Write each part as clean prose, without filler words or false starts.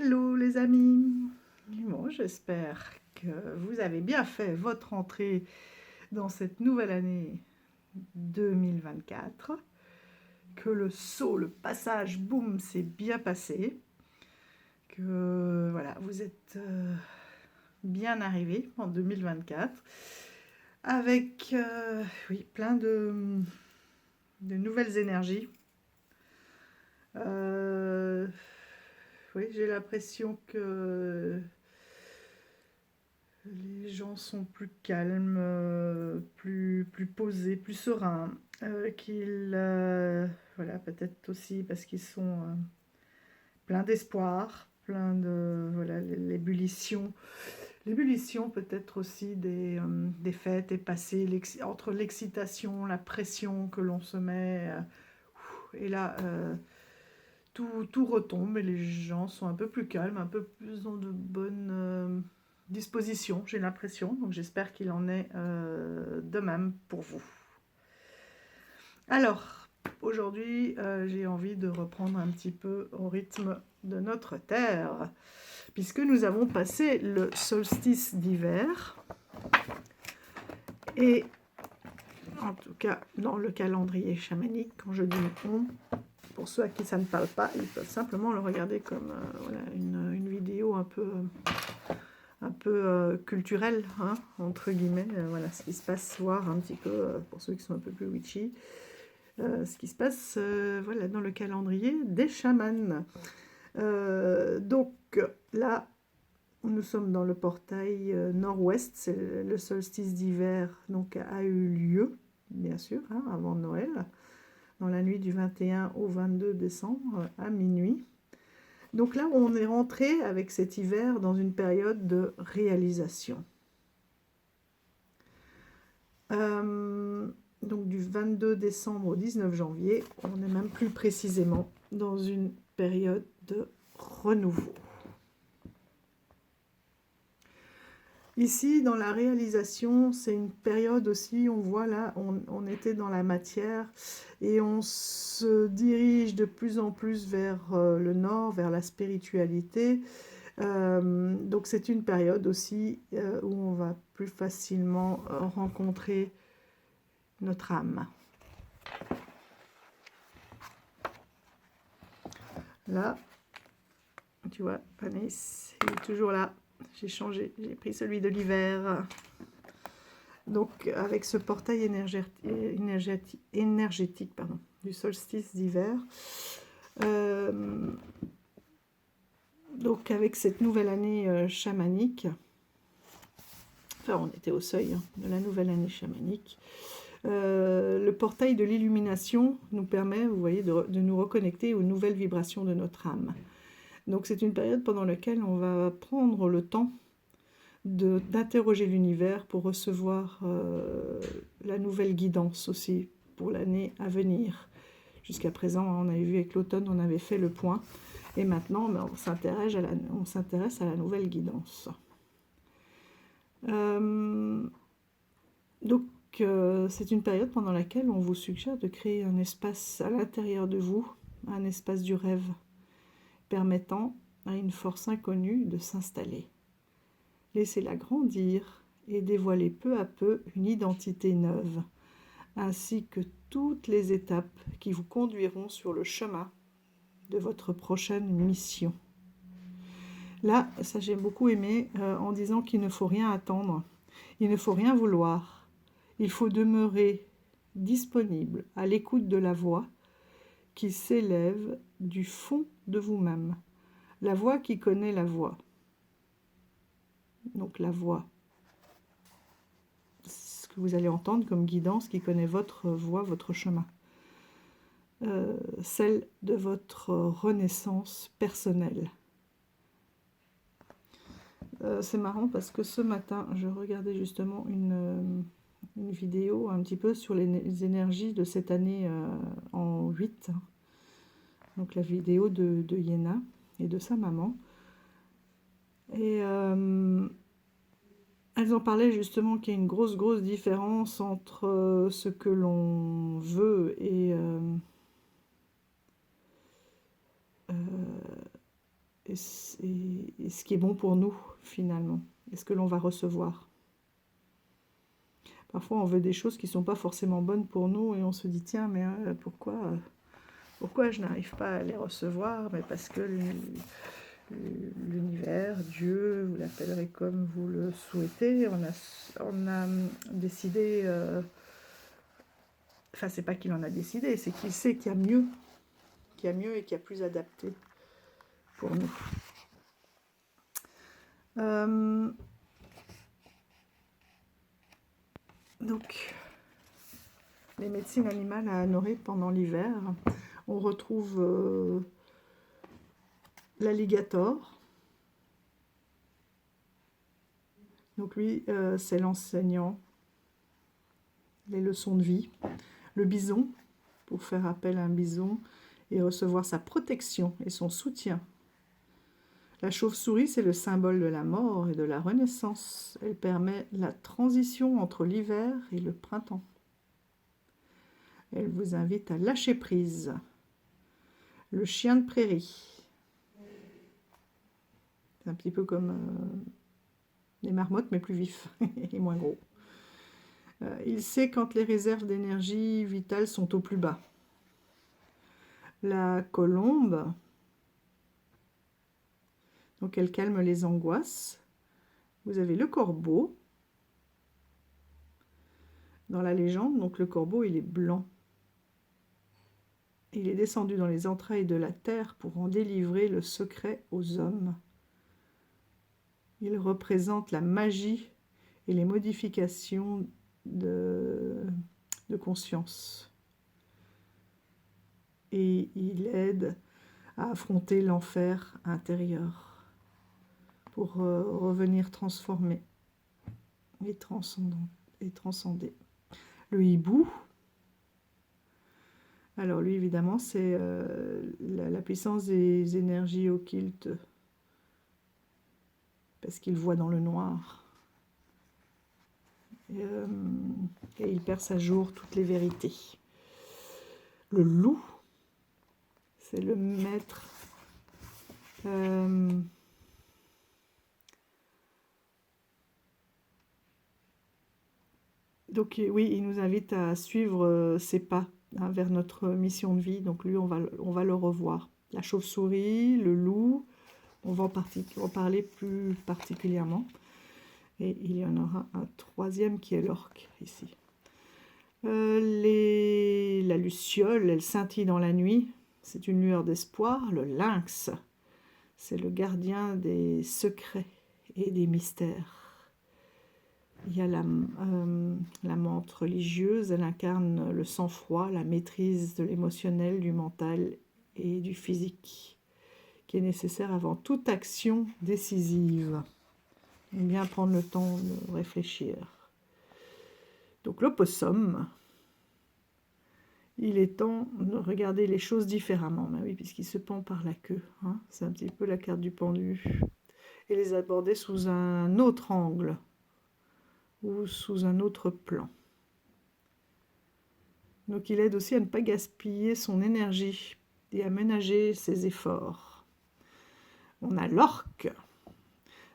Hello les amis. Bon, j'espère que vous avez bien fait votre entrée dans cette nouvelle année 2024, que le saut, le passage, boum, s'est bien passé, que voilà, vous êtes bien arrivés en 2024 avec oui, plein de nouvelles énergies. Oui, j'ai l'impression que les gens sont plus calmes, plus posés, plus sereins, voilà, peut-être aussi parce qu'ils sont pleins d'espoir, plein de, voilà, l'ébullition peut-être aussi des fêtes est passée, entre l'excitation, la pression que l'on se met, et là, tout retombe et les gens sont un peu plus calmes, un peu plus dans de bonnes dispositions, j'ai l'impression. Donc j'espère qu'il en est de même pour vous. Alors, aujourd'hui, j'ai envie de reprendre un petit peu au rythme de notre Terre, puisque nous avons passé le solstice d'hiver. Et en tout cas, dans le calendrier chamanique, quand je dis on, pour ceux à qui ça ne parle pas, ils peuvent simplement le regarder comme voilà, une vidéo un peu culturelle, hein, entre guillemets. Voilà ce qui se passe, voir un petit peu, pour ceux qui sont un peu plus witchy, ce qui se passe voilà, dans le calendrier des chamans. Donc là, nous sommes dans le portail nord-ouest, c'est le solstice d'hiver donc a eu lieu, bien sûr, hein, avant Noël, dans la nuit du 21 au 22 décembre à minuit. Donc là, on est rentré avec cet hiver dans une période de réalisation. Donc du 22 décembre au 19 janvier, on est même plus précisément dans une période de renouveau. Ici, dans la réalisation, c'est une période aussi, on voit là, on était dans la matière et on se dirige de plus en plus vers le nord, vers la spiritualité. Donc c'est une période aussi où on va plus facilement rencontrer notre âme. Là, tu vois, Anis, il est toujours là. J'ai changé, j'ai pris celui de l'hiver. Donc, avec ce portail énergétique du solstice d'hiver, donc avec cette nouvelle année chamanique, enfin on était au seuil de la nouvelle année chamanique, le portail de l'illumination nous permet, vous voyez, de nous reconnecter aux nouvelles vibrations de notre âme. Donc c'est une période pendant laquelle on va prendre le temps d'interroger l'univers pour recevoir la nouvelle guidance aussi pour l'année à venir. Jusqu'à présent, on avait vu avec l'automne, on avait fait le point. Et maintenant, on s'intéresse à la nouvelle guidance. Donc, c'est une période pendant laquelle on vous suggère de créer un espace à l'intérieur de vous, un espace du rêve, permettant à une force inconnue de s'installer. Laissez-la grandir et dévoiler peu à peu une identité neuve, ainsi que toutes les étapes qui vous conduiront sur le chemin de votre prochaine mission. Là, ça j'ai beaucoup aimé en disant qu'il ne faut rien attendre, il ne faut rien vouloir, il faut demeurer disponible à l'écoute de la voix qui s'élève du fond de vous-même, la voix qui connaît la voix. Donc la voix, ce que vous allez entendre comme guidance qui connaît votre voie, votre chemin. Celle de votre renaissance personnelle. C'est marrant parce que ce matin, je regardais justement une vidéo un petit peu sur les énergies de cette année en 8. Donc la vidéo de Yéna et de sa maman. Et elles en parlaient justement qu'il y a une grosse différence entre ce que l'on veut et et ce qui est bon pour nous, finalement, et ce que l'on va recevoir. Parfois, on veut des choses qui ne sont pas forcément bonnes pour nous, et on se dit, tiens, mais pourquoi je n'arrive pas à les recevoir? Mais parce que l'univers, Dieu, vous l'appellerez comme vous le souhaitez, on a décidé, enfin c'est pas qu'il en a décidé, c'est qu'il sait qu'il y a mieux, et qu'il y a plus adapté pour nous. Donc, les médecines animales à honorer pendant l'hiver, on retrouve l'alligator. Donc lui, c'est l'enseignant, les leçons de vie. Le bison, pour faire appel à un bison et recevoir sa protection et son soutien. La chauve-souris, c'est le symbole de la mort et de la renaissance. Elle permet la transition entre l'hiver et le printemps. Elle vous invite à lâcher prise. Le chien de prairie. C'est un petit peu comme les marmottes, mais plus vifs et moins gros. Il sait quand les réserves d'énergie vitale sont au plus bas. La colombe, donc elle calme les angoisses. Vous avez le corbeau. Dans la légende, donc le corbeau, il est blanc. Il est descendu dans les entrailles de la terre pour en délivrer le secret aux hommes. Il représente la magie et les modifications de conscience. Et il aide à affronter l'enfer intérieur pour revenir transformé et transcender. Le hibou, alors lui évidemment c'est la puissance des énergies occultes, parce qu'il voit dans le noir. Et il perce à jour toutes les vérités. Le loup, c'est le maître. Donc oui, il nous invite à suivre ses pas vers notre mission de vie. Donc lui, on va le revoir. La chauve-souris, le loup, on va en parler plus particulièrement. Et il y en aura un troisième qui est l'orque ici. La luciole, elle scintille dans la nuit. C'est une lueur d'espoir. Le lynx, c'est le gardien des secrets et des mystères. Il y a la menthe religieuse, elle incarne le sang-froid, la maîtrise de l'émotionnel, du mental et du physique, qui est nécessaire avant toute action décisive. Et bien prendre le temps de réfléchir. Donc l'opossum, il est temps de regarder les choses différemment. Ben oui, puisqu'il se pend par la queue. Hein, c'est un petit peu la carte du pendu. Et les aborder sous un autre angle ou sous un autre plan. Donc il aide aussi à ne pas gaspiller son énergie et à ménager ses efforts. On a l'orque.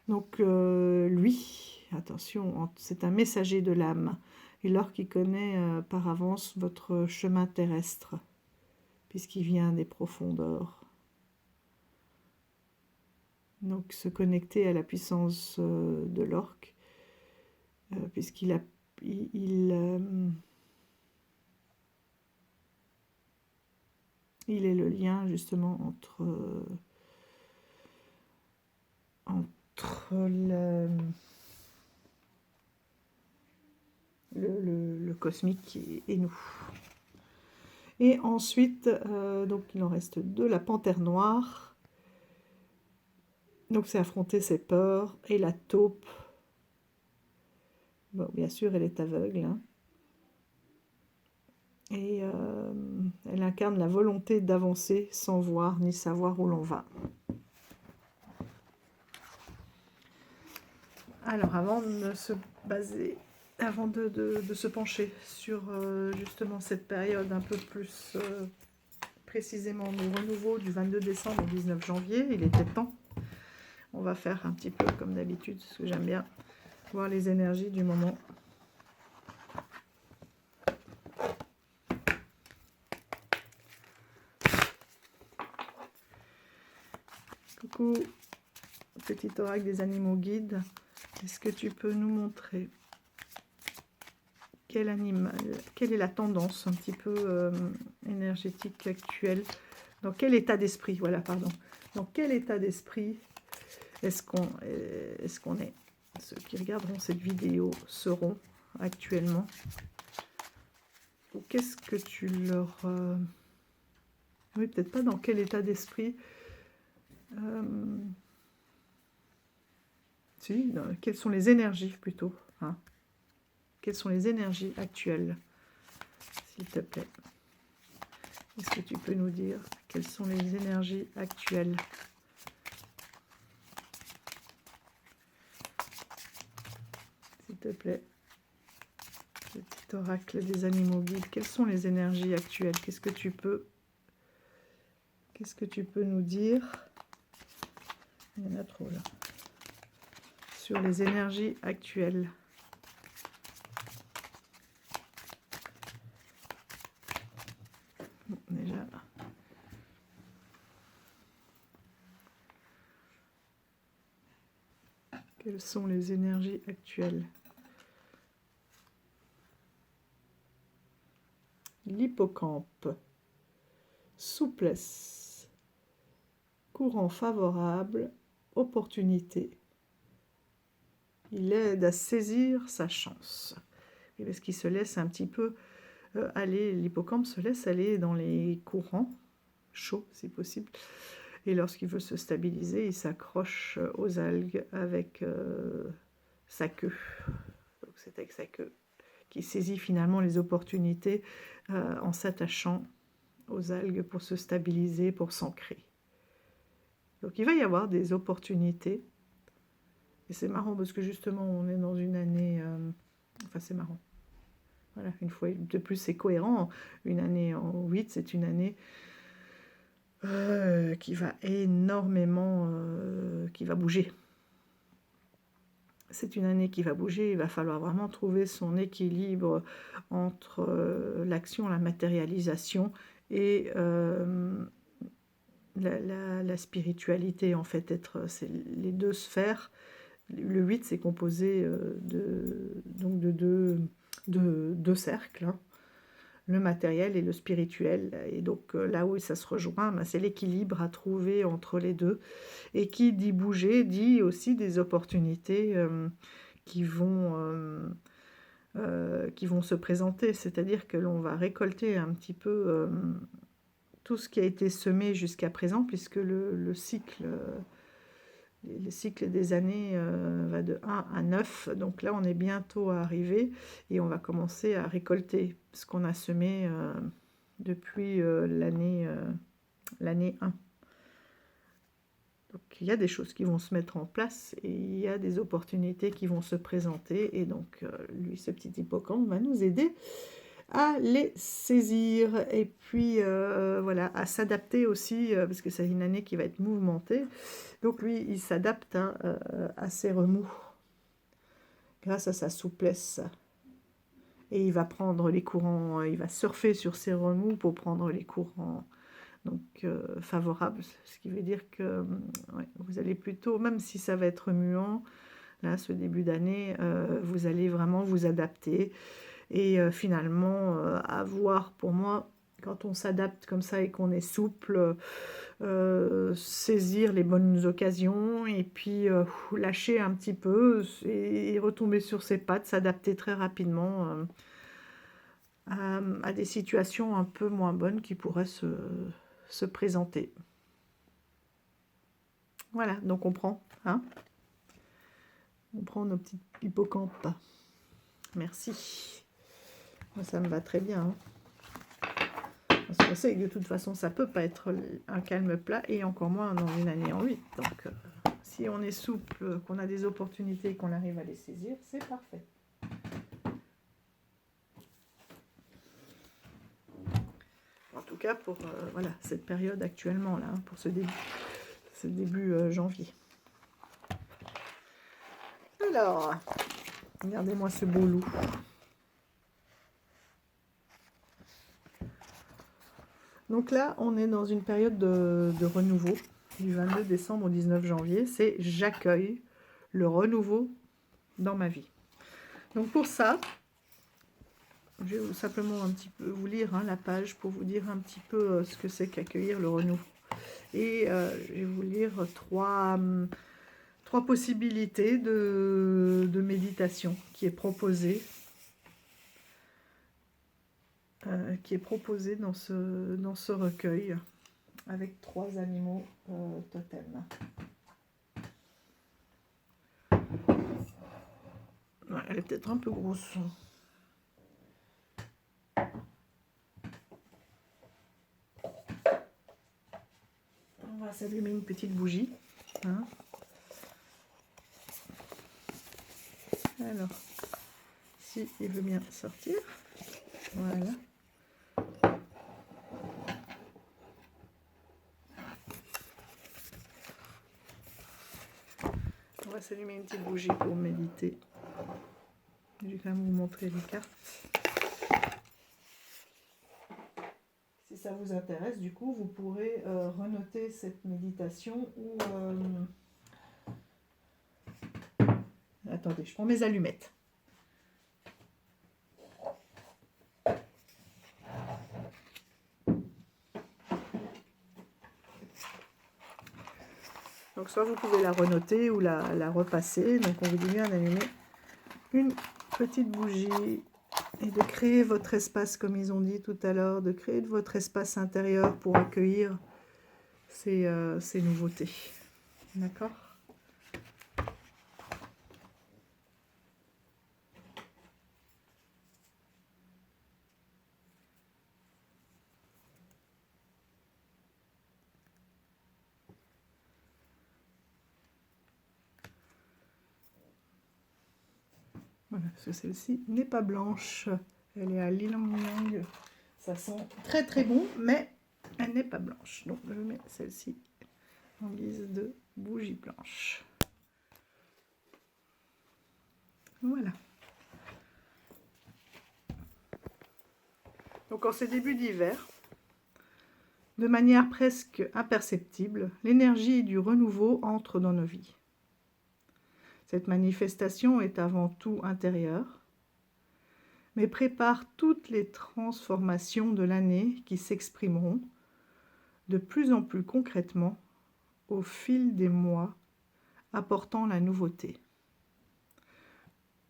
Donc lui, attention, c'est un messager de l'âme. Et l'orque, il connaît par avance votre chemin terrestre, puisqu'il vient des profondeurs. Donc se connecter à la puissance de l'orque, puisqu'il a... il est le lien justement entre le cosmique et nous. Et ensuite, donc il en reste deux, la panthère noire. Donc c'est affronter ses peurs. Et la taupe, bon, bien sûr elle est aveugle, hein. Et elle incarne la volonté d'avancer sans voir ni savoir où l'on va. Alors avant de se pencher sur justement cette période un peu plus précisément du renouveau du 22 décembre au 19 janvier. Il était temps. On va faire un petit peu comme d'habitude, ce que j'aime bien, voir les énergies du moment. Coucou, petit oracle des animaux guides. Est-ce que tu peux nous montrer quel animal, quelle est la tendance un petit peu énergétique actuelle? Dans quel état d'esprit, voilà, pardon. Dans quel état d'esprit est-ce qu'on est? Ceux qui regarderont cette vidéo seront actuellement. Ou qu'est-ce que tu leur... Oui, peut-être pas dans quel état d'esprit. Si, quelles sont les énergies plutôt, hein? Quelles sont les énergies actuelles, s'il te plaît? Est-ce que tu peux nous dire quelles sont les énergies actuelles? S'il te plaît. Petit oracle des animaux guides. Quelles sont les énergies actuelles? Qu'est-ce que tu peux nous dire? Il y en a trop là. Sur les énergies actuelles. Bon, déjà. Quelles sont les énergies actuelles? L'hippocampe. Souplesse. Courant favorable. Opportunité. Il aide à saisir sa chance. Et parce qu'il se laisse un petit peu aller, l'hippocampe se laisse aller dans les courants chauds, si possible. Et lorsqu'il veut se stabiliser, il s'accroche aux algues avec sa queue. Donc c'est avec sa queue qu'il saisit finalement les opportunités en s'attachant aux algues pour se stabiliser, pour s'ancrer. Donc il va y avoir des opportunités. Et c'est marrant parce que justement on est dans une année... enfin c'est marrant. Voilà, une fois de plus c'est cohérent. Une année en 8, c'est une année qui va énormément... qui va bouger. C'est une année qui va bouger, il va falloir vraiment trouver son équilibre entre l'action, la matérialisation et la spiritualité, en fait. C'est les deux sphères. Le 8, c'est composé donc de deux cercles, hein, le matériel et le spirituel. Et donc là où ça se rejoint, ben, c'est l'équilibre à trouver entre les deux. Et qui dit bouger, dit aussi des opportunités qui vont se présenter. C'est-à-dire que l'on va récolter un petit peu tout ce qui a été semé jusqu'à présent, puisque le cycle des années va de 1 à 9. Donc là, on est bientôt arrivé et on va commencer à récolter ce qu'on a semé depuis l'année 1. Donc il y a des choses qui vont se mettre en place et il y a des opportunités qui vont se présenter. Et donc lui, ce petit hippocampe, va nous aider à les saisir et puis voilà, à s'adapter aussi, parce que c'est une année qui va être mouvementée. Donc lui, il s'adapte à ses remous grâce à sa souplesse. Et il va prendre les courants, il va surfer sur ses remous pour prendre les courants donc favorables. Ce qui veut dire que ouais, vous allez plutôt, même si ça va être muant, là, ce début d'année, vous allez vraiment vous adapter. Et finalement, avoir, pour moi, quand on s'adapte comme ça et qu'on est souple, saisir les bonnes occasions et puis lâcher un petit peu et retomber sur ses pattes, s'adapter très rapidement à des situations un peu moins bonnes qui pourraient se présenter. Voilà, donc on prend, hein, on prend nos petits hippocampes. Merci. Moi, ça me va très bien. Hein. Parce qu'on sait que de toute façon, ça ne peut pas être un calme plat, et encore moins dans une année en 8. Donc, si on est souple, qu'on a des opportunités et qu'on arrive à les saisir, c'est parfait. En tout cas, cas pour voilà, cette période actuellement, là, hein, pour ce début janvier. Alors, regardez-moi ce beau loup. Donc là, on est dans une période de renouveau, du 22 décembre au 19 janvier. C'est « J'accueille le renouveau dans ma vie ». Donc pour ça, je vais simplement un petit peu vous lire la page pour vous dire un petit peu ce que c'est qu'accueillir le renouveau. Et je vais vous lire trois possibilités de méditation qui est proposée. Dans ce recueil avec 3 animaux totems. Ouais, elle est peut-être un peu grosse. On va s'allumer une petite bougie. Hein. Alors, si il veut bien sortir. Voilà. On va s'allumer une petite bougie pour méditer. Je vais quand même vous montrer les cartes. Si ça vous intéresse, du coup, vous pourrez renoter cette méditation ou... Attendez, je prends mes allumettes. Donc soit vous pouvez la renoter ou la repasser. Donc on vous dit bien d'allumer une petite bougie et de créer votre espace, comme ils ont dit tout à l'heure, de créer votre espace intérieur pour accueillir ces nouveautés. D'accord ? Voilà, parce que celle-ci n'est pas blanche. Elle est à l'ylang-ylang. Ça sent très très bon, mais elle n'est pas blanche. Donc je mets celle-ci en guise de bougie blanche. Voilà. Donc en ces débuts d'hiver, de manière presque imperceptible, l'énergie du renouveau entre dans nos vies. Cette manifestation est avant tout intérieure, mais prépare toutes les transformations de l'année qui s'exprimeront de plus en plus concrètement au fil des mois, apportant la nouveauté.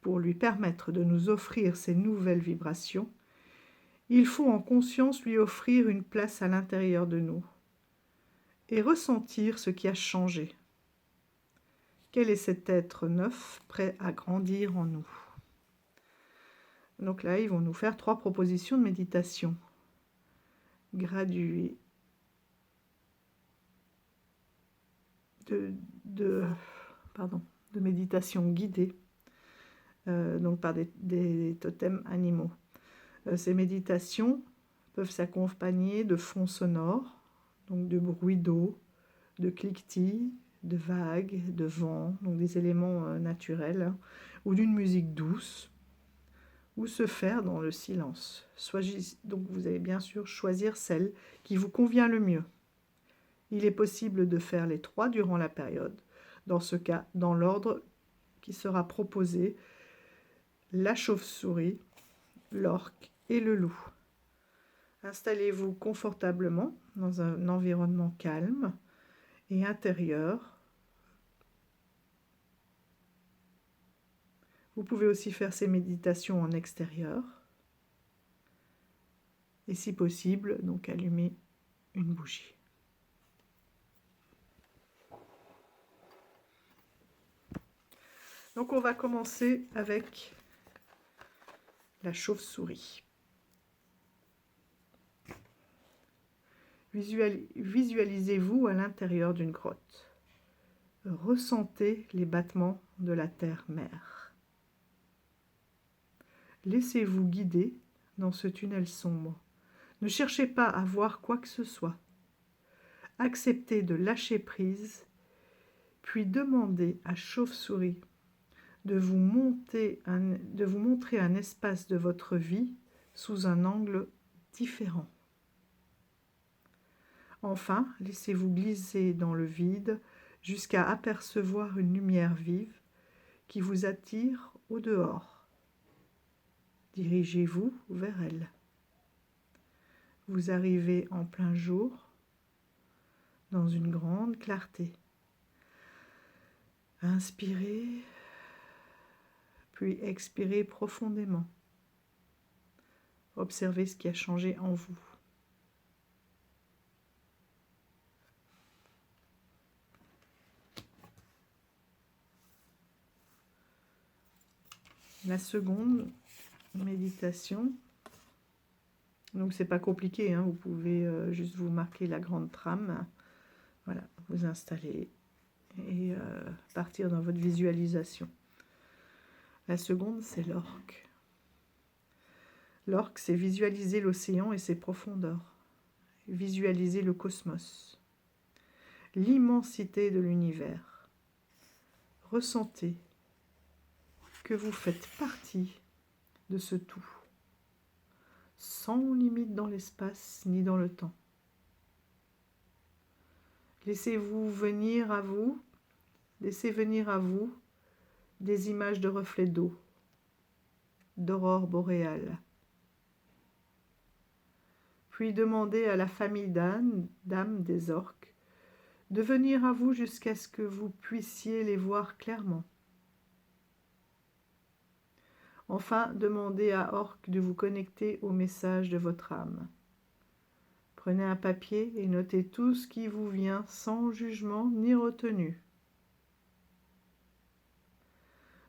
Pour lui permettre de nous offrir ces nouvelles vibrations, il faut en conscience lui offrir une place à l'intérieur de nous et ressentir ce qui a changé. Quel est cet être neuf prêt à grandir en nous? Donc là, ils vont nous faire 3 propositions de méditation graduées de méditation guidée donc par des totems animaux. Ces méditations peuvent s'accompagner de fonds sonores, donc de bruits d'eau, de cliquetis, de vagues, de vent, donc des éléments naturels, ou d'une musique douce, ou se faire dans le silence. Donc vous allez bien sûr choisir celle qui vous convient le mieux. Il est possible de faire les 3 durant la période. Dans ce cas, dans l'ordre qui sera proposé, la chauve-souris, l'orque et le loup. Installez-vous confortablement dans un environnement calme et intérieur. Vous pouvez aussi faire ces méditations en extérieur. Et si possible, donc allumer une bougie. Donc on va commencer avec la chauve-souris. Visualisez-vous à l'intérieur d'une grotte. Ressentez les battements de la terre-mère. Laissez-vous guider dans ce tunnel sombre, Ne cherchez pas à voir quoi que ce soit. Acceptez de lâcher prise, puis demandez à Chauve-souris de vous montrer un espace de votre vie sous un angle différent. Enfin, laissez-vous glisser dans le vide jusqu'à apercevoir une lumière vive qui vous attire au dehors. Dirigez-vous vers elle. Vous arrivez en plein jour, dans une grande clarté. Inspirez, puis expirez profondément. Observez ce qui a changé en vous. La seconde méditation, donc c'est pas compliqué, hein, vous pouvez juste vous marquer la grande trame, voilà, vous installer et partir dans votre visualisation. La seconde, c'est l'orque. L'orque, c'est visualiser l'océan et ses profondeurs, visualiser le cosmos, l'immensité de l'univers. Ressentez que vous faites partie de ce tout, sans limite dans l'espace ni dans le temps. Laissez venir à vous des images de reflets d'eau, d'aurore boréale. Puis demandez à la famille d'âmes des orques de venir à vous jusqu'à ce que vous puissiez les voir clairement. Enfin, demandez à Orque de vous connecter au message de votre âme. Prenez un papier et notez tout ce qui vous vient sans jugement ni retenue.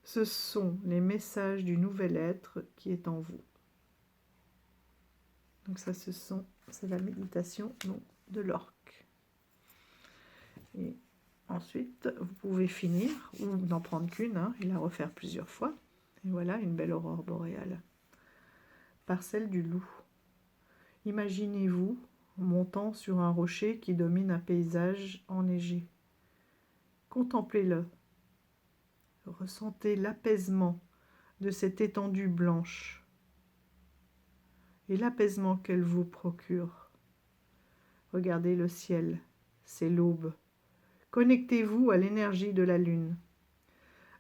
Ce sont les messages du nouvel être qui est en vous. Donc ça, c'est la méditation de l'orque. Et ensuite, vous pouvez finir, ou n'en prendre qu'une, et la refaire plusieurs fois. Et voilà, une belle aurore boréale. Par celle du loup. Imaginez-vous montant sur un rocher qui domine un paysage enneigé. Contemplez-le. Ressentez l'apaisement de cette étendue blanche et l'apaisement qu'elle vous procure. Regardez le ciel, c'est l'aube. Connectez-vous à l'énergie de la lune.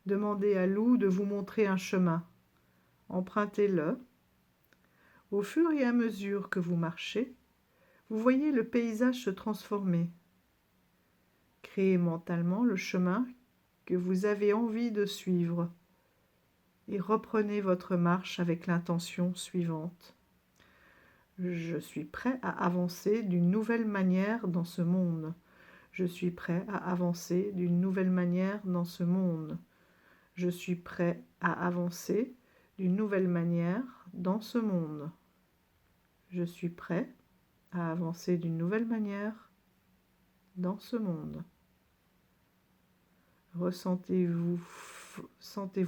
Demandez à Loup de vous montrer un chemin. Empruntez-le. Au fur et à mesure que vous marchez, vous voyez le paysage se transformer. Créez mentalement le chemin que vous avez envie de suivre et reprenez votre marche avec l'intention suivante. Je suis prêt à avancer d'une nouvelle manière dans ce monde. Je suis prêt à avancer d'une nouvelle manière dans ce monde. Je suis prêt à avancer d'une nouvelle manière dans ce monde. Je suis prêt à avancer d'une nouvelle manière dans ce monde. Sentez-vous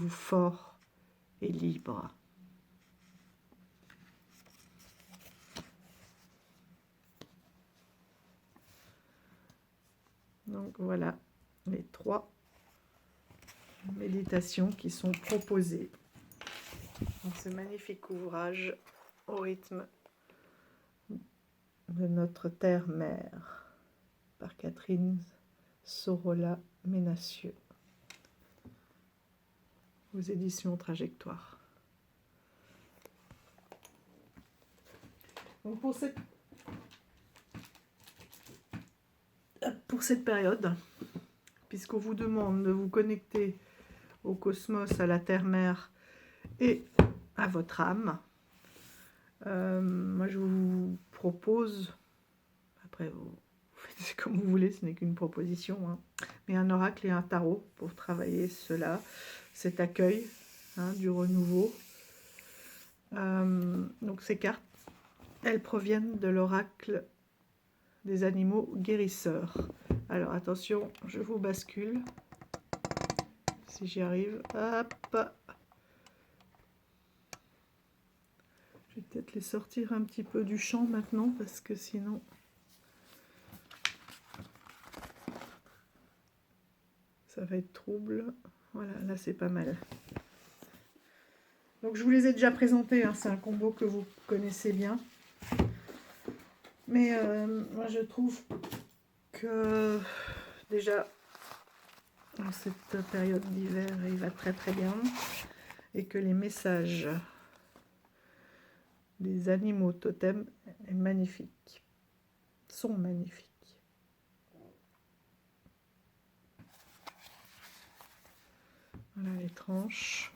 fort et libre. Donc voilà les 3 méditations qui sont proposées dans ce magnifique ouvrage au rythme de notre terre-mère par Catherine Sorolla-Menassieux aux éditions Trajectoire. Donc pour cette période, puisqu'on vous demande de vous connecter au cosmos, à la terre-mère et à votre âme, moi je vous propose, après vous faites comme vous voulez, ce n'est qu'une proposition, mais un oracle et un tarot pour travailler cela, cet accueil du renouveau. Donc ces cartes, elles proviennent de l'oracle des animaux guérisseurs. Alors attention, je vous bascule, si j'y arrive, hop. Je vais peut-être les sortir un petit peu du champ maintenant parce que sinon ça va être trouble. Voilà, là c'est pas mal. Donc je vous les ai déjà présentés, hein, c'est un combo que vous connaissez bien. Mais moi je trouve que déjà en cette période d'hiver il va très très bien et que les messages des animaux totems sont magnifiques. Voilà les tranches.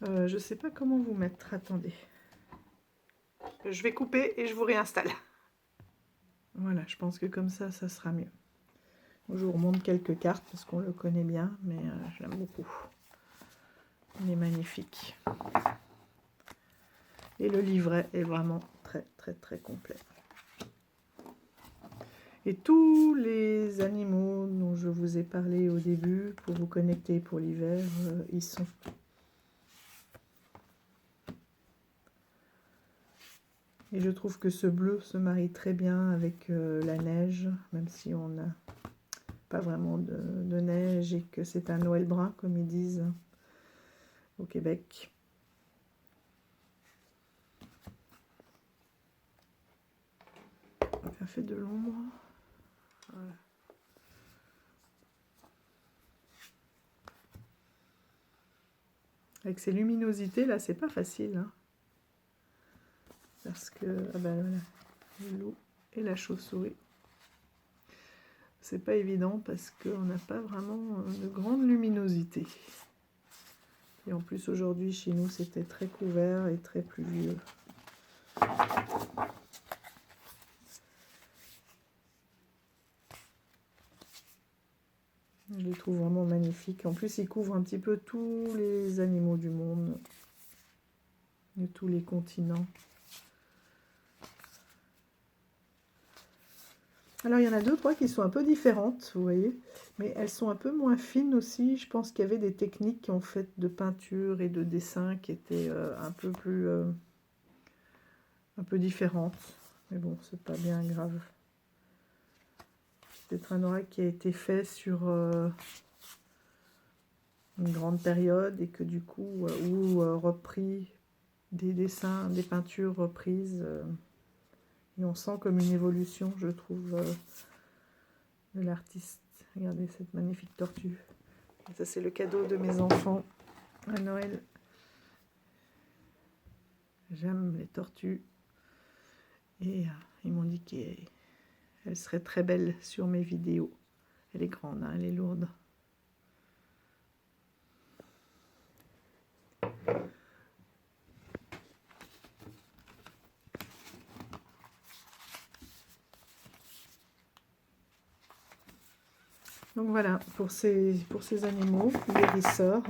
Je sais pas comment vous mettre, attendez. Je vais couper et je vous réinstalle. Voilà, je pense que comme ça sera mieux. Je vous remonte quelques cartes parce qu'on le connaît bien, mais je l'aime beaucoup. Il est magnifique. Et le livret est vraiment très très très complet. Et tous les animaux dont je vous ai parlé au début, pour vous connecter pour l'hiver, ils sont. Et je trouve que ce bleu se marie très bien avec la neige, même si on n'a pas vraiment de neige et que c'est un Noël brun, comme ils disent au Québec. Ça fait de l'ombre. Voilà. Avec ces luminosités là, c'est pas facile, hein, parce que ah ben voilà, le loup et la chauve-souris, c'est pas évident parce qu'on n'a pas vraiment de grande luminosité. Et en plus aujourd'hui chez nous c'était très couvert et très pluvieux. Je les trouve vraiment magnifiques. En plus, ils couvrent un petit peu tous les animaux du monde, de tous les continents. Alors, il y en a deux, trois qui sont un peu différentes, vous voyez, mais elles sont un peu moins fines aussi. Je pense qu'il y avait des techniques en fait de peinture et de dessin qui étaient un peu plus, un peu différentes. Mais bon, c'est pas bien grave. C'est peut-être un oracle qui a été fait sur une grande période et que du coup, ou repris des dessins, des peintures reprises. Et on sent comme une évolution, je trouve, de l'artiste. Regardez cette magnifique tortue. Et ça, c'est le cadeau de mes enfants à Noël. J'aime les tortues. Et ils m'ont dit qu'elle serait très belle sur mes vidéos. Elle est grande, hein, elle est lourde. Donc voilà, pour ces animaux, guérisseurs.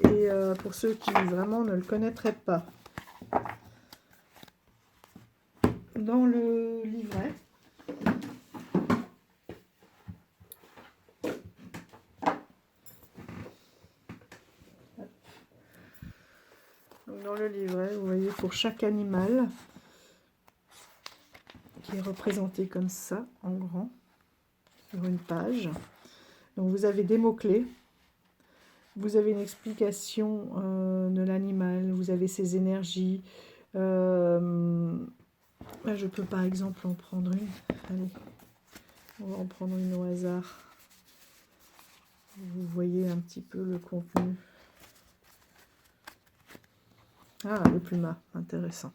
Et pour ceux qui vraiment ne le connaîtraient pas, dans le livret, vous voyez, pour chaque animal, qui est représenté comme ça, en grand, sur une page. Donc vous avez des mots-clés, vous avez une explication de l'animal, vous avez ses énergies. Là, je peux par exemple en prendre une. Allez, on va en prendre une au hasard. Vous voyez un petit peu le contenu. Ah, le plumat, intéressant.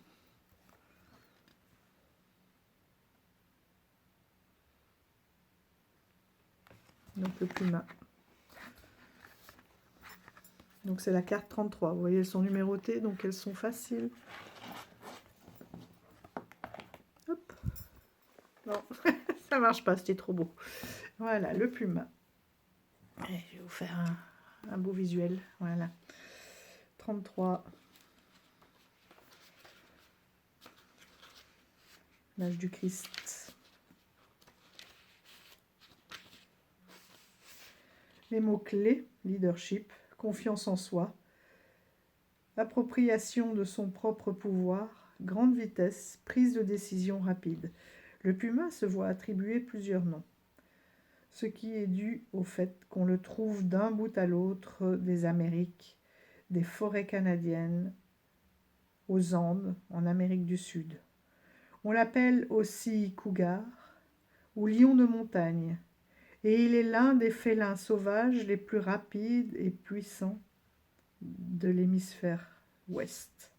Donc le plumat. Donc c'est la carte 33. Vous voyez, elles sont numérotées, donc elles sont faciles. Hop. Non, ça marche pas, c'était trop beau. Voilà, le plumat. Et je vais vous faire un beau visuel. Voilà. 33. L'âge du Christ. Les mots-clés, leadership, confiance en soi, appropriation de son propre pouvoir, grande vitesse, prise de décision rapide. Le puma se voit attribuer plusieurs noms, ce qui est dû au fait qu'on le trouve d'un bout à l'autre des Amériques, des forêts canadiennes, aux Andes, en Amérique du Sud. On l'appelle aussi cougar ou lion de montagne, et il est l'un des félins sauvages les plus rapides et puissants de l'hémisphère ouest.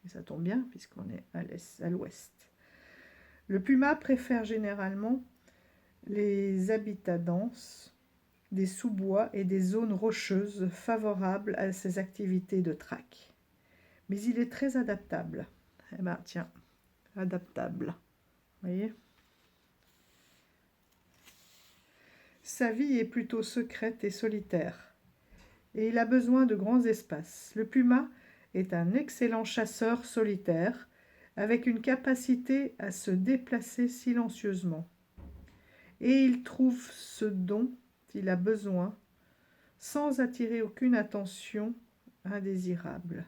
Et ça tombe bien puisqu'on est à l'ouest. Le puma préfère généralement les habitats denses, des sous-bois et des zones rocheuses favorables à ses activités de traque. Mais il est très adaptable. Eh bien, tiens, adaptable. Vous voyez ? Sa vie est plutôt secrète et solitaire, et il a besoin de grands espaces. Le puma est un excellent chasseur solitaire, avec une capacité à se déplacer silencieusement. Et il trouve ce dont il a besoin, sans attirer aucune attention indésirable.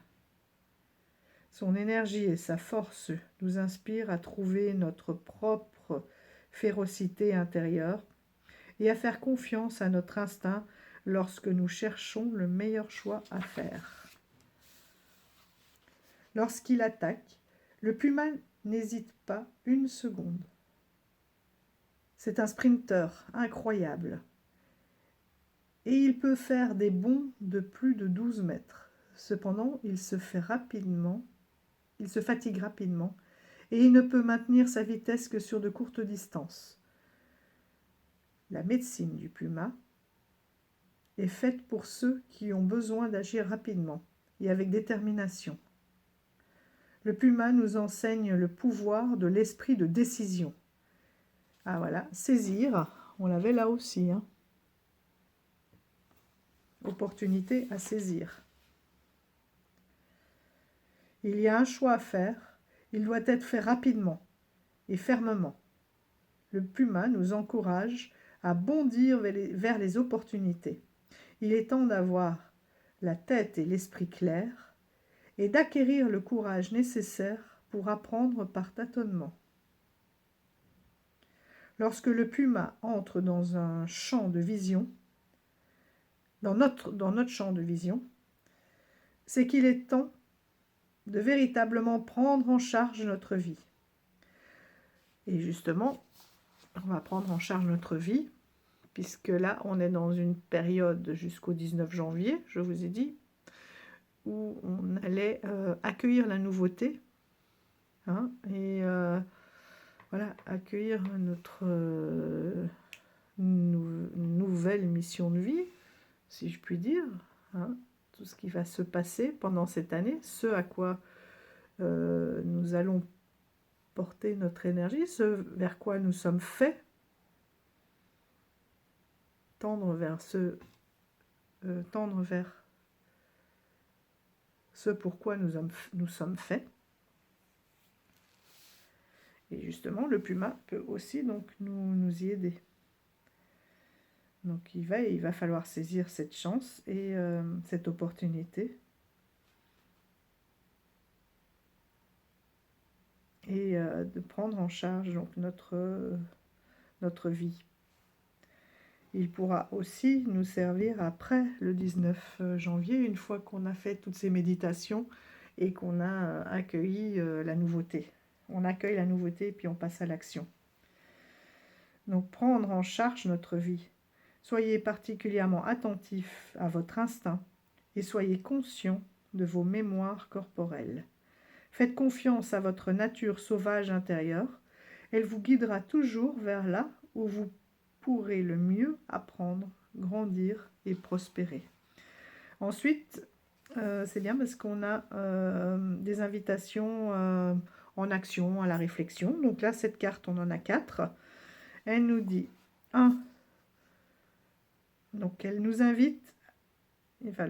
Son énergie et sa force nous inspirent à trouver notre propre férocité intérieure et à faire confiance à notre instinct lorsque nous cherchons le meilleur choix à faire. Lorsqu'il attaque, le puma n'hésite pas une seconde. C'est un sprinter incroyable. Et il peut faire des bonds de plus de 12 mètres. Cependant, il se fatigue rapidement et il ne peut maintenir sa vitesse que sur de courtes distances. La médecine du puma est faite pour ceux qui ont besoin d'agir rapidement et avec détermination. Le puma nous enseigne le pouvoir de l'esprit de décision. Ah voilà, saisir, on l'avait là aussi. Opportunité à saisir. Il y a un choix à faire, il doit être fait rapidement et fermement. Le puma nous encourage à bondir vers les opportunités. Il est temps d'avoir la tête et l'esprit clairs et d'acquérir le courage nécessaire pour apprendre par tâtonnement. Lorsque le puma entre dans un champ de vision, dans notre champ de vision, c'est qu'il est temps de véritablement prendre en charge notre vie. Et justement, on va prendre en charge notre vie, puisque là, on est dans une période jusqu'au 19 janvier, je vous ai dit, où on allait accueillir la nouveauté, et voilà, accueillir notre nouvelle mission de vie, si je puis dire, tout ce qui va se passer pendant cette année, ce à quoi nous allons porter notre énergie, ce vers quoi nous sommes faits, tendre vers ce pourquoi nous sommes faits. Et justement, le puma peut aussi donc nous y aider. Donc il va falloir saisir cette chance et cette opportunité. Et de prendre en charge donc notre vie. Il pourra aussi nous servir après le 19 janvier, une fois qu'on a fait toutes ces méditations et qu'on a accueilli la nouveauté. On accueille la nouveauté et puis on passe à l'action. Donc prendre en charge notre vie. Soyez particulièrement attentifs à votre instinct et soyez conscients de vos mémoires corporelles. Faites confiance à votre nature sauvage intérieure. Elle vous guidera toujours vers là où vous pourrez le mieux apprendre, grandir et prospérer. Ensuite, c'est bien parce qu'on a des invitations en action, à la réflexion. Donc là, cette carte, on en a 4. Elle nous dit 1. Donc elle nous invite, enfin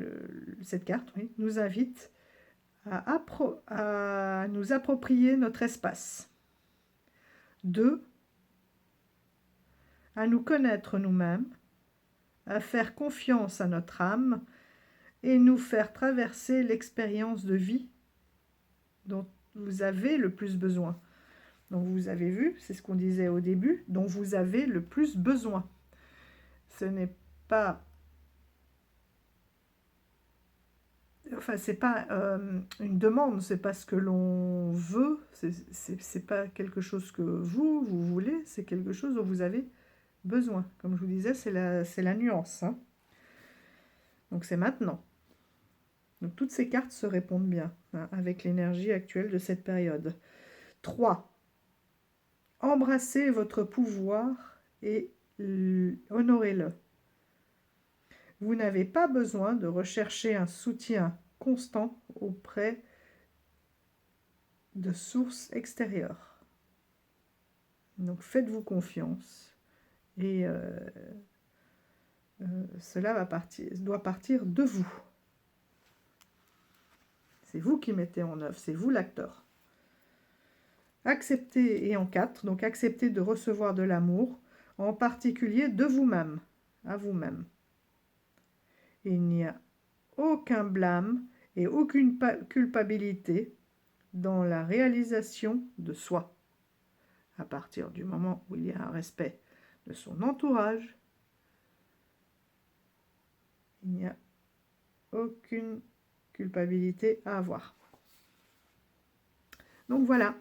cette carte, oui, nous invite à nous approprier notre espace. 2. À nous connaître nous-mêmes, à faire confiance à notre âme et nous faire traverser l'expérience de vie dont vous avez le plus besoin. Donc vous avez vu, c'est ce qu'on disait au début, dont vous avez le plus besoin. Ce n'est pas... Enfin, c'est pas une demande, c'est pas ce que l'on veut, c'est pas quelque chose que vous voulez, c'est quelque chose dont vous avez besoin. Comme je vous disais, c'est la nuance. Hein. Donc c'est maintenant. Donc toutes ces cartes se répondent bien hein, avec l'énergie actuelle de cette période. 3. Embrassez votre pouvoir et honorez-le. Vous n'avez pas besoin de rechercher un soutien constant auprès de sources extérieures. Donc faites-vous confiance et cela doit partir de vous. C'est vous qui mettez en œuvre, c'est vous l'acteur. Acceptez, et en 4, donc acceptez de recevoir de l'amour, en particulier de vous-même, à vous-même. Il n'y a aucun blâme et aucune culpabilité dans la réalisation de soi. À partir du moment où il y a un respect de son entourage, il n'y a aucune culpabilité à avoir. Donc voilà,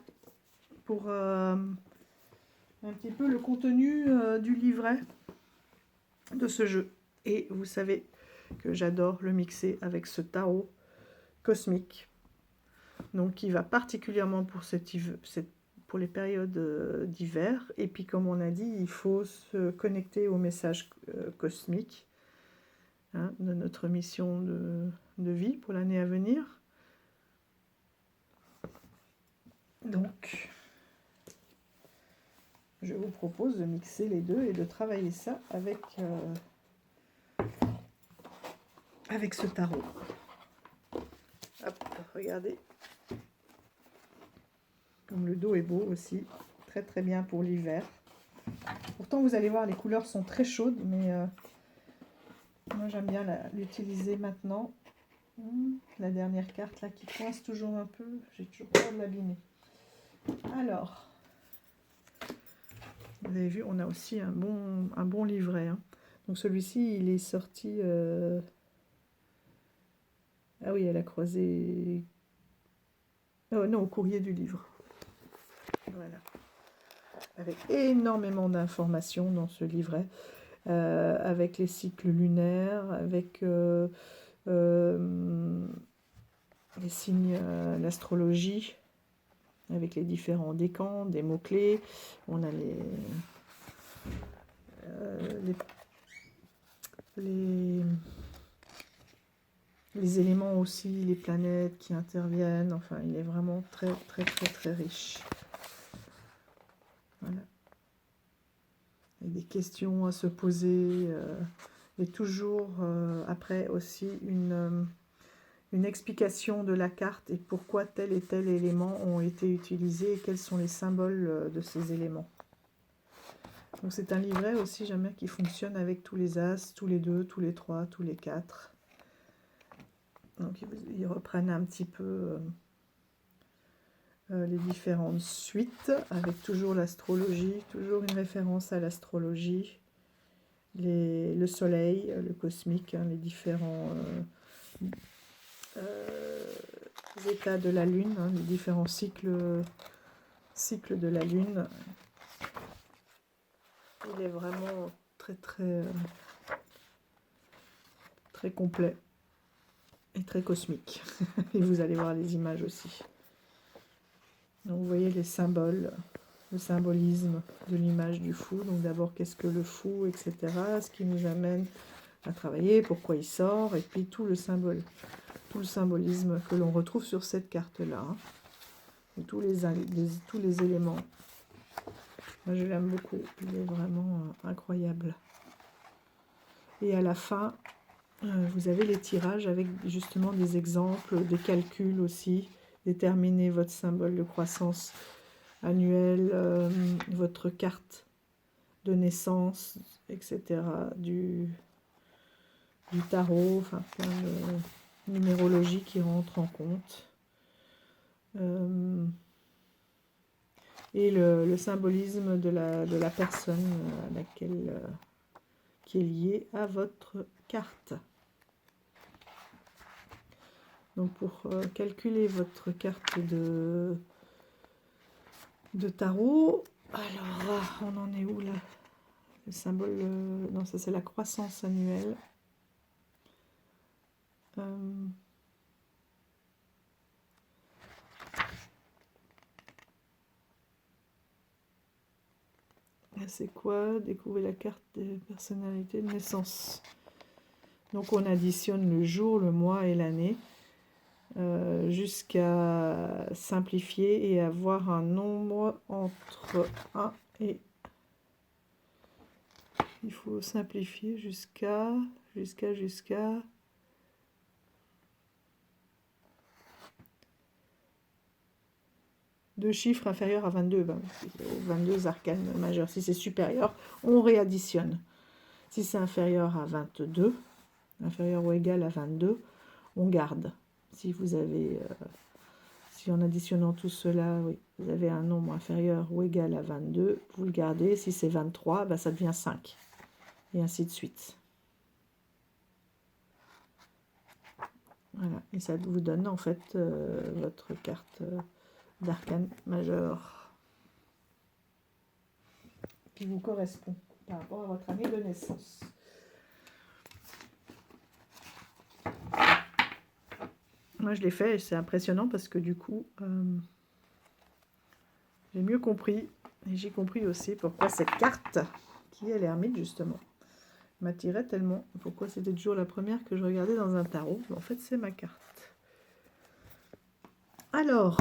pour un petit peu le contenu du livret de ce jeu. Et vous savez que j'adore le mixer avec ce tarot cosmique. Donc qui va particulièrement pour les périodes d'hiver. Et puis comme on a dit, il faut se connecter au message cosmique hein, de notre mission de vie pour l'année à venir. Donc, je vous propose de mixer les deux et de travailler ça avec ce tarot. Hop, regardez. Comme le dos est beau aussi. Très très bien pour l'hiver. Pourtant, vous allez voir, les couleurs sont très chaudes, mais moi j'aime bien l'utiliser maintenant. La dernière carte là qui coince toujours un peu. J'ai toujours peur de l'abîmer. Alors, vous avez vu, on a aussi un bon livret. Hein. Donc celui-ci, il est sorti... Ah oui, à la croisée... Oh, non, au courrier du livre. Voilà. Avec énormément d'informations dans ce livret. Avec les cycles lunaires, avec les signes, l'astrologie, avec les différents décans, des mots-clés. On a les éléments aussi, les planètes qui interviennent. Enfin, il est vraiment très, très, très, très riche. Voilà. Il y a des questions à se poser. Et toujours, après aussi, une explication de la carte et pourquoi tel et tel élément ont été utilisés et quels sont les symboles de ces éléments. Donc c'est un livret aussi, j'aime bien, qui fonctionne avec tous les as, tous les 2, tous les 3, tous les 4. Donc ils reprennent un petit peu les différentes suites, avec toujours l'astrologie, toujours une référence à l'astrologie, le soleil, le cosmique, hein, les différents états de la lune, hein, les différents cycles de la lune. Il est vraiment très très très complet et très cosmique. Et vous allez voir les images aussi. Donc vous voyez les symboles, le symbolisme de l'image du fou. Donc d'abord, qu'est-ce que le fou, etc. Ce qui nous amène à travailler, pourquoi il sort, et puis tout le symbolisme que l'on retrouve sur cette carte-là. Hein. Et tous les éléments. Moi, je l'aime beaucoup. Il est vraiment incroyable. Et à la fin, vous avez les tirages avec justement des exemples, des calculs aussi. Déterminez votre symbole de croissance annuelle, votre carte de naissance, etc. du tarot, enfin plein de numérologie qui rentre en compte. Et le symbolisme de la personne à laquelle, qui est liée à votre carte. Donc pour calculer votre carte de tarot, alors on en est où là? Le symbole, non ça c'est la croissance annuelle. C'est quoi? Découvrir la carte des personnalités de naissance. Donc on additionne le jour, le mois et l'année jusqu'à simplifier et avoir un nombre entre 1 et... Il faut simplifier jusqu'à... deux chiffres inférieurs à 22, 22 arcanes majeurs. Si c'est supérieur, on réadditionne. Si c'est inférieur à 22, inférieur ou égal à 22, on garde. Si vous avez, si en additionnant tout cela, oui, vous avez un nombre inférieur ou égal à 22, vous le gardez. Si c'est 23, ben ça devient 5. Et ainsi de suite. Voilà, et ça vous donne en fait votre carte d'arcane majeur qui vous correspond par rapport à votre année de naissance. Moi je l'ai fait et c'est impressionnant parce que du coup j'ai mieux compris et j'ai compris aussi pourquoi cette carte qui est l'ermite justement m'attirait tellement. Pourquoi c'était toujours la première que je regardais dans un tarot. En fait c'est ma carte. Alors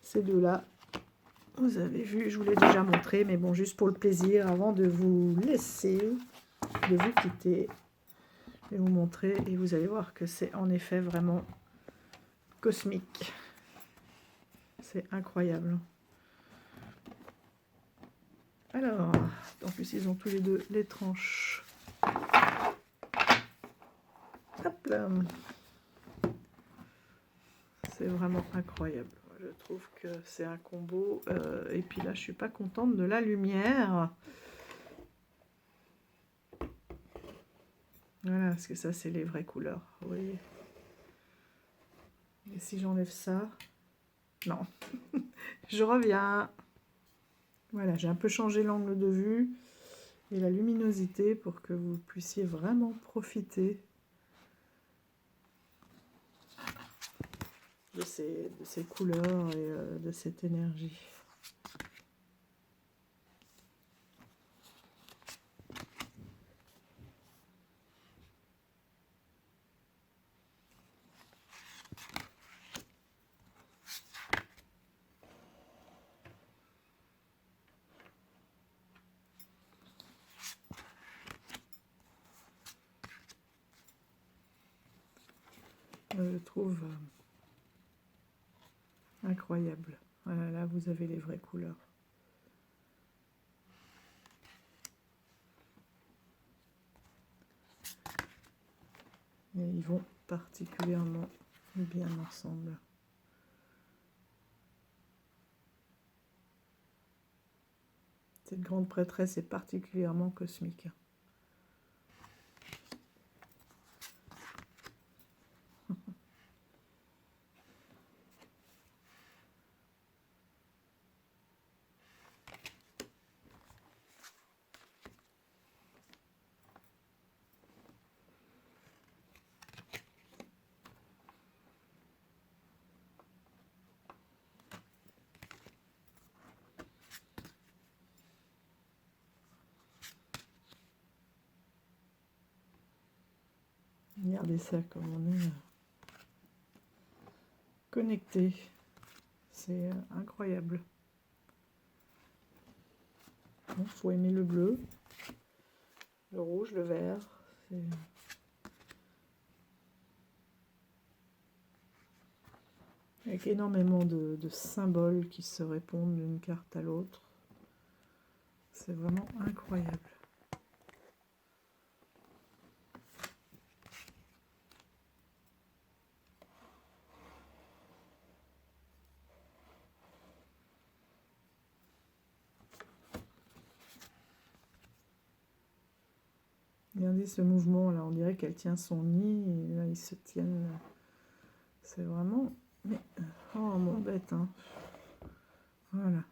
ces deux là, vous avez vu, je vous l'ai déjà montré, mais bon, juste pour le plaisir, avant de vous laisser, de vous quitter, je vais vous montrer et vous allez voir que c'est en effet vraiment cosmique. C'est incroyable. Alors, en plus ils ont tous les deux les tranches. Hop là. C'est vraiment incroyable. Je trouve que c'est un combo. Et puis là, je suis pas contente de la lumière. Voilà, parce que ça, c'est les vraies couleurs. Vous voyez. Et si j'enlève ça... Non. Je reviens. Voilà, j'ai un peu changé l'angle de vue et la luminosité pour que vous puissiez vraiment profiter de ces couleurs et de cette énergie. Je trouve incroyable. Voilà, là vous avez les vraies couleurs. Et ils vont particulièrement bien ensemble. Cette grande prêtresse est particulièrement cosmique. Regardez ça comme on est connecté. C'est incroyable. Bon, faut aimer le bleu, le rouge, le vert. Avec énormément de symboles qui se répondent d'une carte à l'autre. C'est vraiment incroyable. Regardez ce mouvement là, on dirait qu'elle tient son nid et là ils se tiennent. C'est vraiment... Mais... Oh mon bête, hein. Voilà.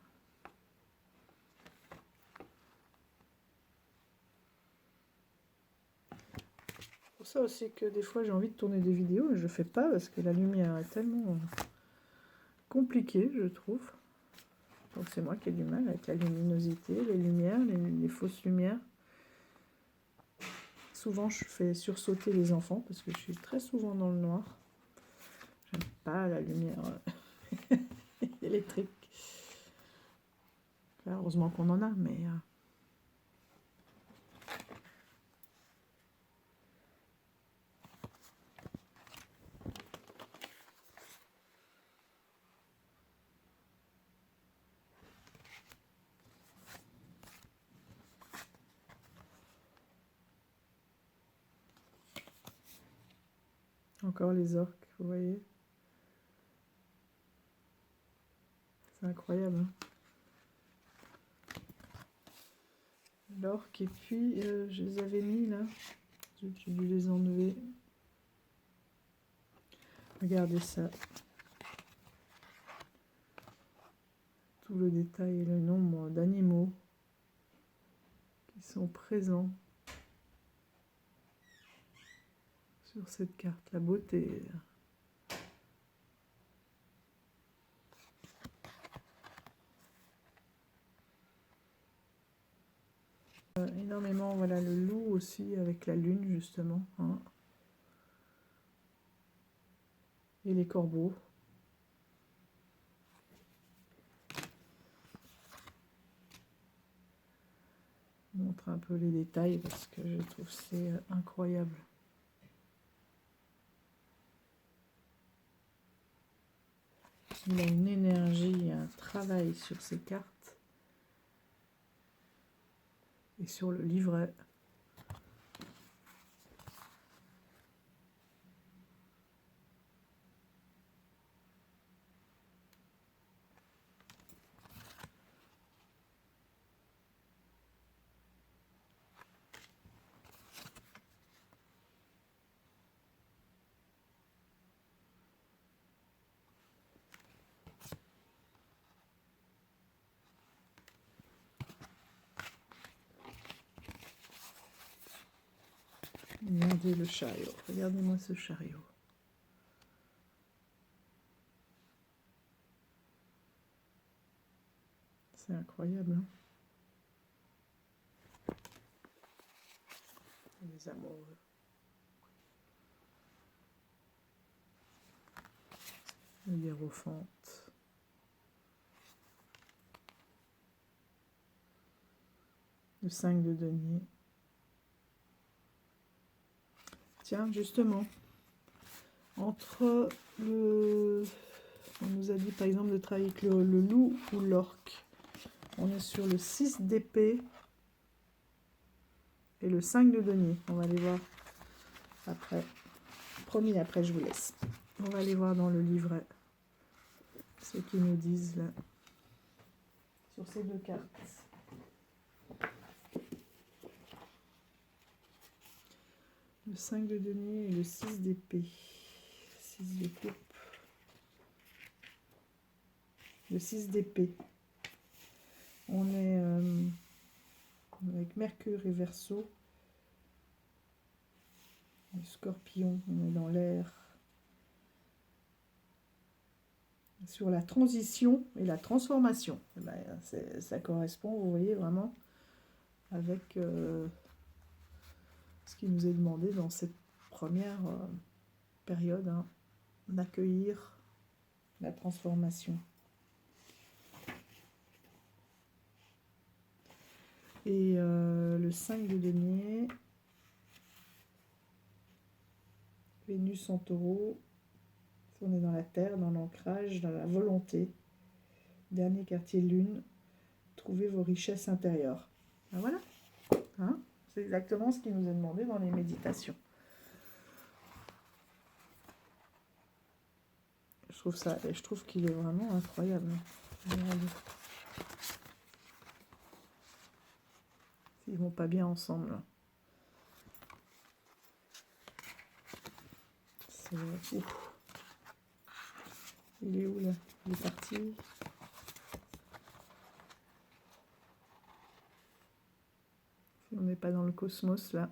Pour ça aussi que des fois j'ai envie de tourner des vidéos et je fais pas parce que la lumière est tellement compliquée, je trouve. Donc c'est moi qui ai du mal avec la luminosité, les lumières, les fausses lumières. Souvent je fais sursauter les enfants parce que je suis très souvent dans le noir. J'aime pas la lumière électrique. Enfin, heureusement qu'on en a, mais... Encore les orques, vous voyez. C'est incroyable. Hein, l'orque, et puis je les avais mis là. J'ai dû les enlever. Regardez ça. Tout le détail et le nombre d'animaux qui sont présents sur cette carte. La beauté. Énormément, voilà, le loup aussi avec la lune justement. Hein. Et les corbeaux. Je montre un peu les détails parce que je trouve c'est incroyable. Il y a une énergie, un travail sur ces cartes et sur le livret. Regardez le chariot, regardez-moi ce chariot. C'est incroyable, hein? Les amoureux. Le hiérophante. Le 5 de denier. Tiens, justement, entre le... On nous a dit par exemple de travailler avec le loup ou l'orque. On est sur le 6 d'épée et le 5 de denier. On va aller voir après. Promis, après je vous laisse. On va aller voir dans le livret ce qu'ils nous disent là sur ces deux cartes. Le 5 de denier et le 6 d'épée. 6 de coupe. Le 6 d'épée. On est avec Mercure et Verseau. Le Scorpion, on est dans l'air. Sur la transition et la transformation. Eh ben, ça correspond, vous voyez, vraiment avec ce qui nous est demandé dans cette première période, hein, d'accueillir la transformation. Et le 5 de denier, Vénus en taureau, on est dans la terre, dans l'ancrage, dans la volonté. Dernier quartier lune, trouvez vos richesses intérieures. Ben voilà, hein, c'est exactement ce qui nous est demandé dans les méditations. Je trouve qu'il est vraiment incroyable. Ils vont pas bien ensemble. Ouf. Il est où là? Il est parti. On n'est pas dans le cosmos là.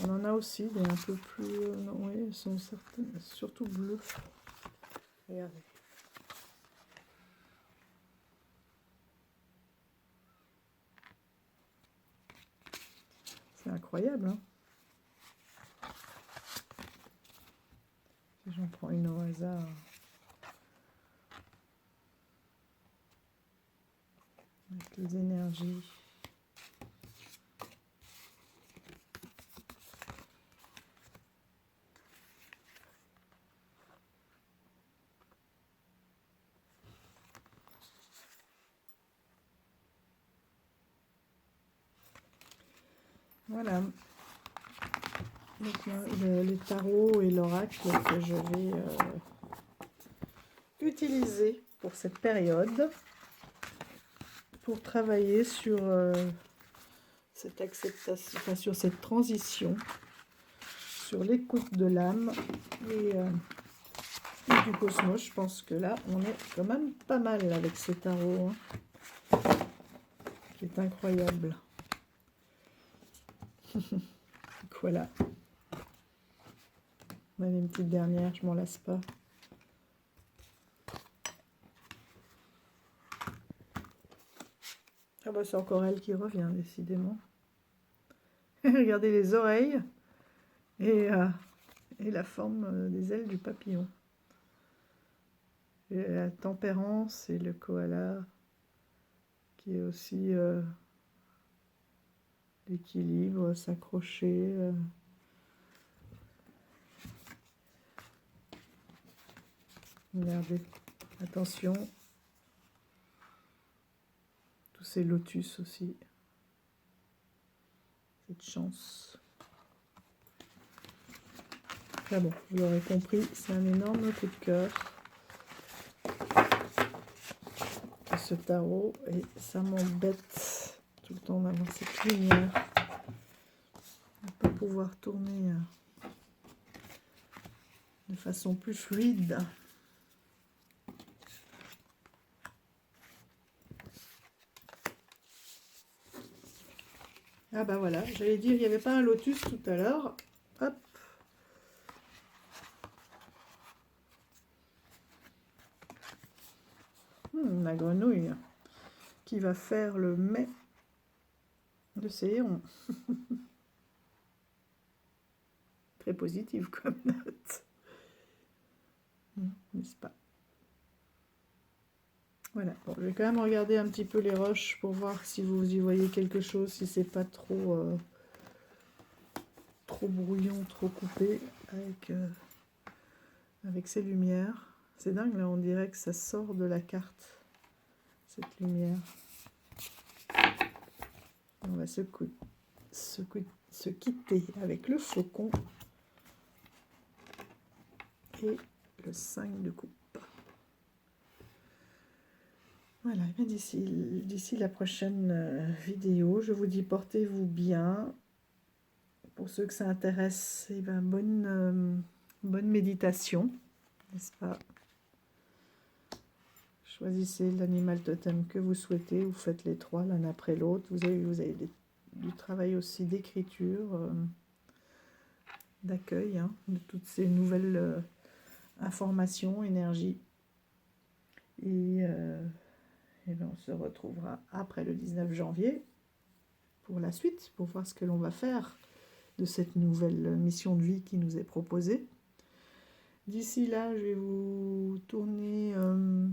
On en a aussi des un peu plus... non, oui, elles sont certaines, surtout bleues. Regardez. C'est incroyable, hein? Si j'en prends une au hasard. Avec les énergies. Voilà. Donc, les tarots et l'oracle que je vais utiliser pour cette période, pour travailler sur cette acceptation, enfin, sur cette transition, sur l'écoute de l'âme et du cosmos. Je pense que là, on est quand même pas mal avec ce tarot, hein, qui est incroyable. Voilà. Allez, une petite dernière, je m'en lasse pas. Ah bah c'est encore elle qui revient, décidément. Regardez les oreilles et la forme des ailes du papillon. Et la tempérance et le koala, qui est aussi l'équilibre, s'accrocher. Regardez, attention. Tous ces lotus aussi. Cette chance. Ah bon, vous l'aurez compris, c'est un énorme coup de cœur. Ce tarot, et ça m'embête tout le temps d'avoir cette lumière. De ne pas pouvoir tourner de façon plus fluide. Ah bah voilà, j'allais dire, il n'y avait pas un lotus tout à l'heure. Hop. La grenouille qui va faire le mets de ses hérons. Très positive comme note. N'est-ce pas? Voilà, bon, je vais quand même regarder un petit peu les roches pour voir si vous y voyez quelque chose, si c'est pas trop, trop brouillon, trop coupé avec ces lumières. C'est dingue, là, on dirait que ça sort de la carte, cette lumière. On va se quitter avec le faucon et le 5 de coupe. Voilà, d'ici la prochaine vidéo, je vous dis portez-vous bien. Pour ceux que ça intéresse, eh ben, bonne méditation, n'est-ce pas? Choisissez l'animal totem que vous souhaitez, vous faites les trois l'un après l'autre. Vous avez du travail aussi d'écriture, d'accueil, hein, de toutes ces nouvelles informations, énergies. Et ben on se retrouvera après le 19 janvier pour la suite, pour voir ce que l'on va faire de cette nouvelle mission de vie qui nous est proposée. D'ici là, je vais vous tourner, je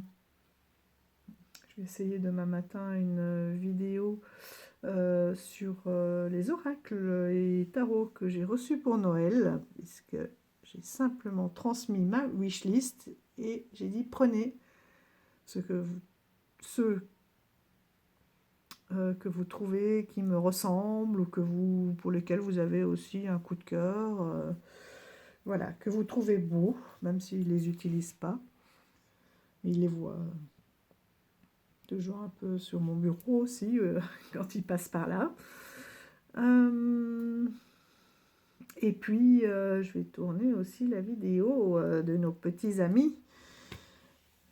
vais essayer demain matin une vidéo sur les oracles et tarots que j'ai reçus pour Noël, puisque j'ai simplement transmis ma wishlist et j'ai dit prenez ceux que vous trouvez qui me ressemblent ou pour lesquels vous avez aussi un coup de cœur, voilà, que vous trouvez beaux, même s'ils ne les utilisent pas. Ils les voient toujours un peu sur mon bureau aussi, quand ils passent par là. Et puis, je vais tourner aussi la vidéo de nos petits amis,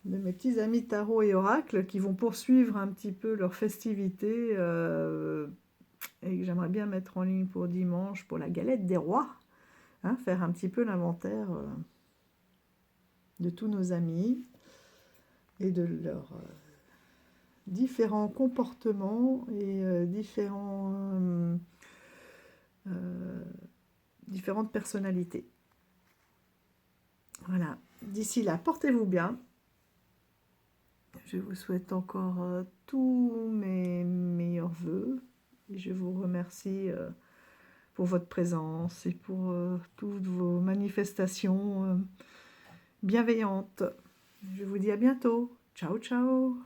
de mes petits amis tarot et oracle, qui vont poursuivre un petit peu leur festivité et que j'aimerais bien mettre en ligne pour dimanche, pour la galette des rois, hein, faire un petit peu l'inventaire de tous nos amis et de leurs différents comportements et différentes personnalités. Voilà, d'ici là, portez-vous bien. Je vous souhaite encore tous mes meilleurs vœux et je vous remercie pour votre présence et pour toutes vos manifestations bienveillantes. Je vous dis à bientôt. Ciao, ciao.